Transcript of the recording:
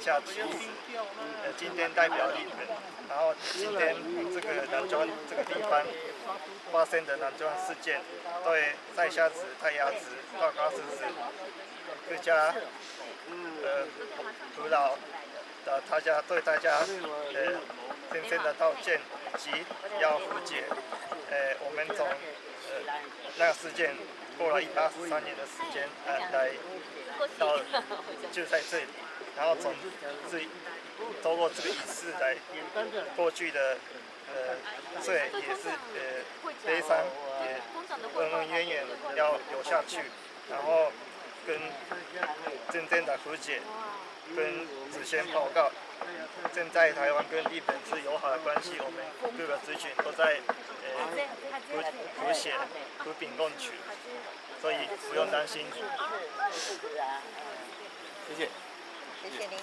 下旗子，今天代表你们，然后今天这个南庄这个地方发生的南庄事件，对在下子、太鸭子、高高子子各家父老的大家深深的道歉，以及要和解。我们从那个事件过了183年的时间来到就在这里，然后透过这个仪式来过去的罪也是悲伤，也恩恩怨怨要留下去，然后跟真正的和解，跟子轩报告，正在台湾跟日本是友好的关系，我们各个族群都在和谐和平共处，所以不用担心。谢谢。谢谢您。